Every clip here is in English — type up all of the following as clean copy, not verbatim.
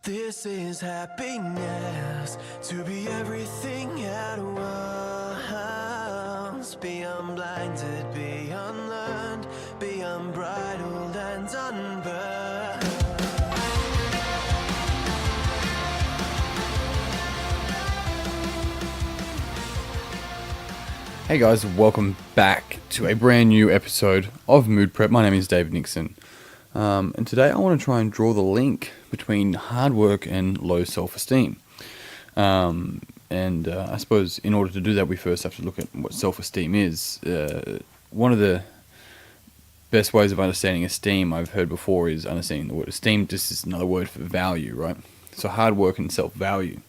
This is happiness, to be everything at once. Be unblinded, be unlearned, be unbridled and unburned. Hey guys, welcome back to a brand new episode of Mood Prep. My name is David Nixon, and today I want to try and draw the link between hard work and low self-esteem. I suppose in order to do that, we first have to look at what self-esteem is. One of the best ways of understanding esteem I've heard before is understanding the word esteem. This is another word for value, right? So hard work and self-value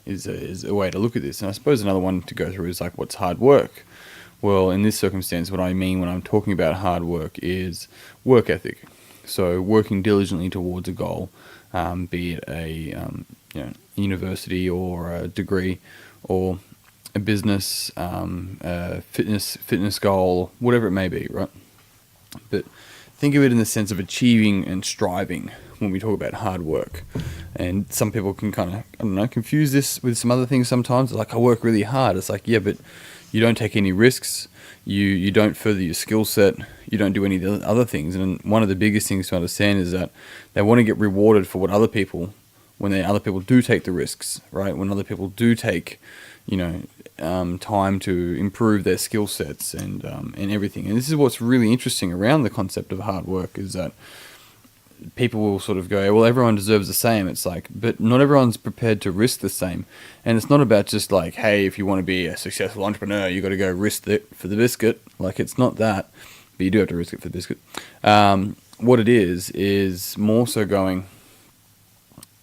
is a way to look at this. And I suppose another one to go through is like, what's hard work? Well, in this circumstance, what I mean when I'm talking about hard work is work ethic. So working diligently towards a goal, be it a university or a degree or a business, a fitness goal, whatever it may be, right? But think of it in the sense of achieving and striving when we talk about hard work. And some people can kind of, confuse this with some other things sometimes. They're like, I work really hard. It's like, yeah, but you don't take any risks. You don't further your skill set. You don't do any of the other things. And one of the biggest things to understand is that they want to get rewarded for what other people, other people do take the risks, right? When other people do take, time to improve their skill sets and everything. And this is what's really interesting around the concept of hard work, is that people will sort of go, well, everyone deserves the same. It's like, but not everyone's prepared to risk the same. And it's not about just like, hey, if you want to be a successful entrepreneur, you got to go risk it for the biscuit. Like, it's not that, but you do have to risk it for the biscuit. What it is more so going,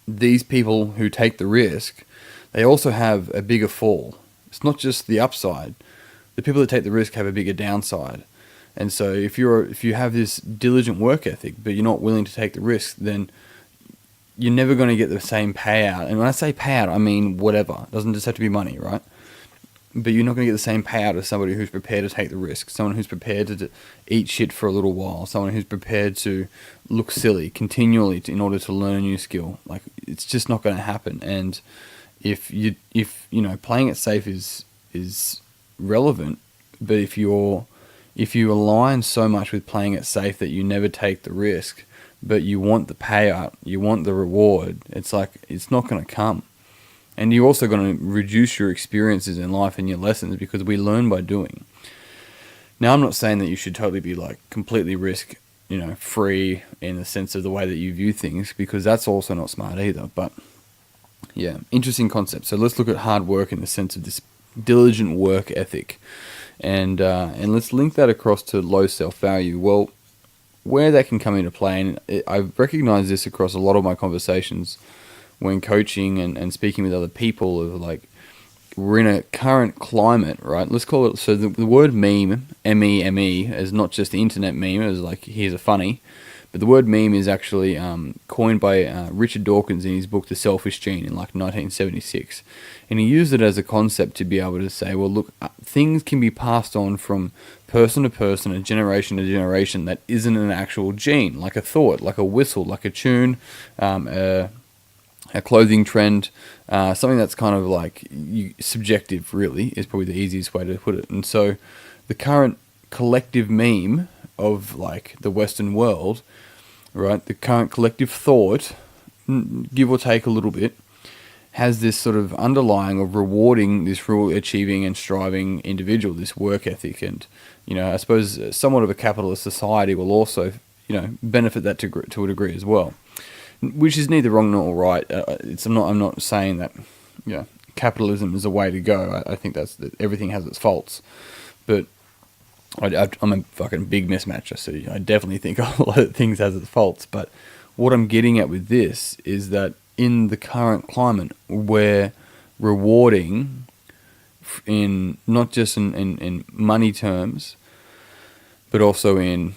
these people who take the risk, they also have a bigger fall. It's not just the upside. The people that take the risk have a bigger downside. And so if you have this diligent work ethic, but you're not willing to take the risk, then you're never going to get the same payout. And when I say payout, I mean whatever. It doesn't just have to be money, right? But you're not going to get the same payout as somebody who's prepared to take the risk, someone who's prepared to eat shit for a little while, someone who's prepared to look silly continually in order to learn a new skill. Like, it's just not going to happen. And if playing it safe is relevant, but if you align so much with playing it safe that you never take the risk, but you want the payout, you want the reward, it's like, it's not going to come. And you're also going to reduce your experiences in life and your lessons, because we learn by doing. Now, I'm not saying that you should totally be like completely risk, free in the sense of the way that you view things, because that's also not smart either. But yeah, interesting concept. So let's look at hard work in the sense of this diligent work ethic. And let's link that across to low self-value. Well, where that can come into play, and I've recognized this across a lot of my conversations when coaching and speaking with other people, of like, we're in a current climate, right? Let's call it, so the word meme, M-E-M-E, is not just the internet meme, as like, here's a funny, but the word meme is actually coined by Richard Dawkins in his book, The Selfish Gene, in like 1976. And he used it as a concept to be able to say, well, look, things can be passed on from person to person and generation to generation that isn't an actual gene, like a thought, like a whistle, like a tune, a clothing trend, something that's kind of like subjective, really, is probably the easiest way to put it. And so the current collective meme of like the Western world, right, the current collective thought, give or take a little bit, has this sort of underlying of rewarding this real achieving and striving individual, this work ethic. And, I suppose somewhat of a capitalist society will also, benefit that to a degree as well, which is neither wrong nor right. I'm not saying that, capitalism is a way to go. I think that everything has its faults, but I'm a fucking big mismatcher, so I definitely think a lot of things has its faults. But what I'm getting at with this is that in the current climate, we're rewarding in not just in money terms, but also in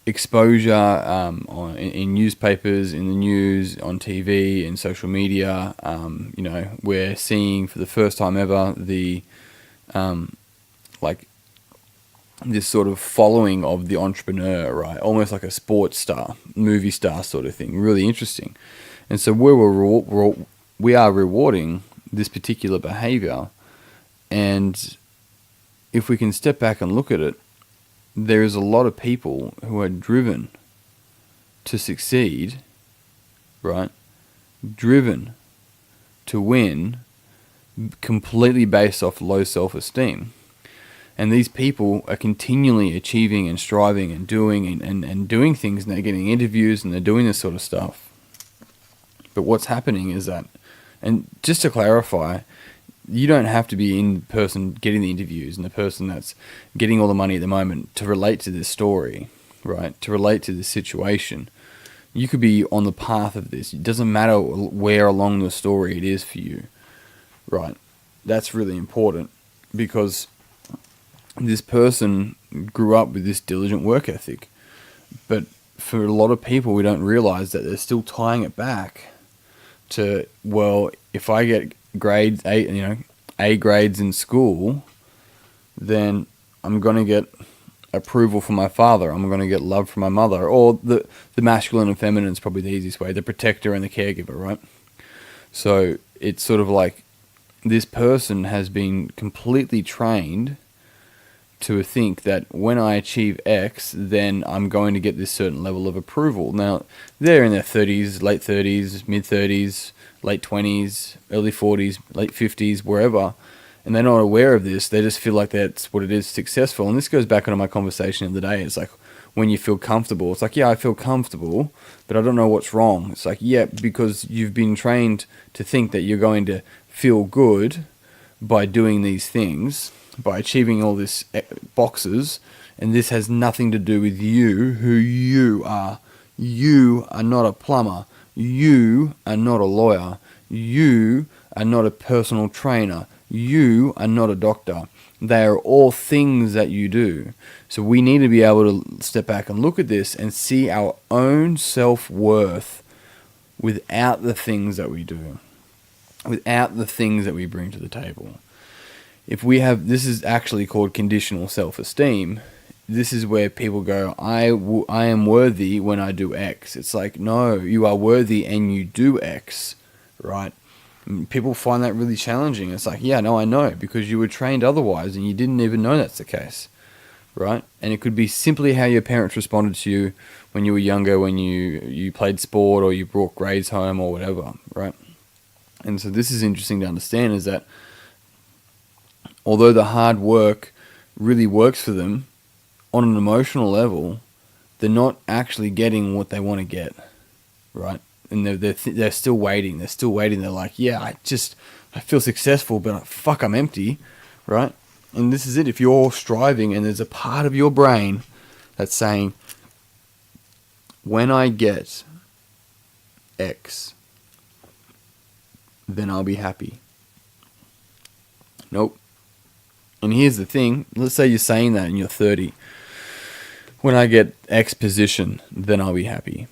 exposure in newspapers, in the news, on TV, in social media. We're seeing for the first time ever the this sort of following of the entrepreneur, right? Almost like a sports star, movie star sort of thing. Really interesting. And so we are rewarding this particular behavior. And if we can step back and look at it, there is a lot of people who are driven to succeed, right? Driven to win, completely based off low self-esteem. And these people are continually achieving and striving and doing and doing things, and they're getting interviews and they're doing this sort of stuff. But what's happening is that, and just to clarify, you don't have to be in person getting the interviews and the person that's getting all the money at the moment to relate to this story, right? To relate to this situation. You could be on the path of this. It doesn't matter where along the story it is for you, right? That's really important, because this person grew up with this diligent work ethic. But for a lot of people, we don't realize that they're still tying it back to, well, if I get grades, A grades in school, then I'm going to get approval from my father. I'm going to get love from my mother. Or the masculine and feminine is probably the easiest way. The protector and the caregiver, right? So it's sort of like this person has been completely trained to think that when I achieve X, then I'm going to get this certain level of approval. Now, they're in their 30s, late 30s, mid 30s, late 20s, early 40s, late 50s, wherever, and they're not aware of this. They just feel like that's what it is, successful. And this goes back onto my conversation of the day. It's like, when you feel comfortable, it's like, yeah, I feel comfortable, but I don't know what's wrong. It's like, yeah, because you've been trained to think that you're going to feel good by doing these things, by achieving all these boxes, and this has nothing to do with you, who you are. You are not a plumber. You are not a lawyer. You are not a personal trainer. You are not a doctor. They are all things that you do. So we need to be able to step back and look at this and see our own self-worth without the things that we do, without the things that we bring to the table. If we have, this is actually called conditional self-esteem. This is where people go, I am worthy when I do X. It's like, no, you are worthy and you do X, right? And people find that really challenging. It's like, yeah, no, I know, because you were trained otherwise and you didn't even know that's the case, right? And it could be simply how your parents responded to you when you were younger, when you played sport or you brought grades home or whatever, right? And so this is interesting to understand, is that although the hard work really works for them, on an emotional level, they're not actually getting what they want to get, right? And they're still waiting. They're still waiting. They're like, yeah, I feel successful, but fuck, I'm empty, right? And this is it. If you're striving and there's a part of your brain that's saying, when I get X, then I'll be happy. Nope. And here's the thing. Let's say you're saying that and you're 30. When I get X position, then I'll be happy.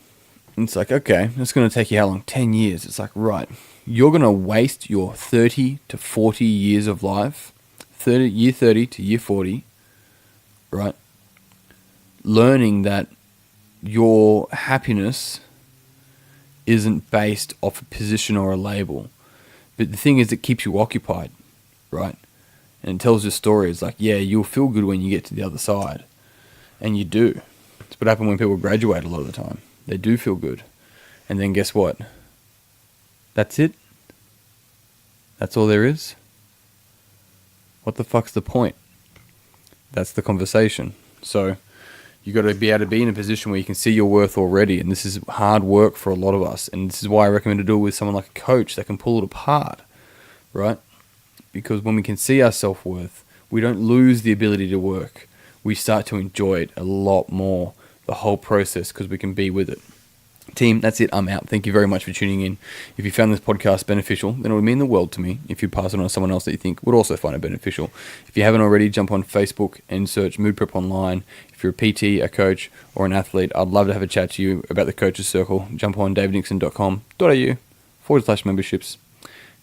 And it's like, okay, it's going to take you how long? 10 years. It's like, right, you're going to waste your 30 to 40 years of life, year 30 to year 40, right, learning that your happiness isn't based off a position or a label. But the thing is, it keeps you occupied, right? And it tells your story. It's like, yeah, you'll feel good when you get to the other side. And you do. It's what happens when people graduate a lot of the time. They do feel good. And then guess what? That's it? That's all there is? What the fuck's the point? That's the conversation. So you got to be able to be in a position where you can see your worth already. And this is hard work for a lot of us. And this is why I recommend to do it with someone like a coach that can pull it apart, right? Because when we can see our self-worth, we don't lose the ability to work. We start to enjoy it a lot more, the whole process, because we can be with it. Team, that's it. I'm out. Thank you very much for tuning in. If you found this podcast beneficial, then it would mean the world to me if you pass it on to someone else that you think would also find it beneficial. If you haven't already, jump on Facebook and search Mood Prep Online. If you're a PT, a coach, or an athlete, I'd love to have a chat to you about the Coaches Circle. Jump on davidnixon.com.au/memberships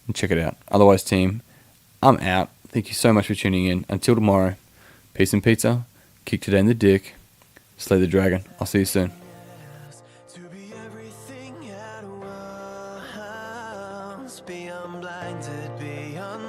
and check it out. Otherwise, team, I'm out. Thank you so much for tuning in. Until tomorrow, peace and pizza. kick today in the dick, slay the dragon. I'll see you soon. to be everything at once, be unblinded, be unblinded.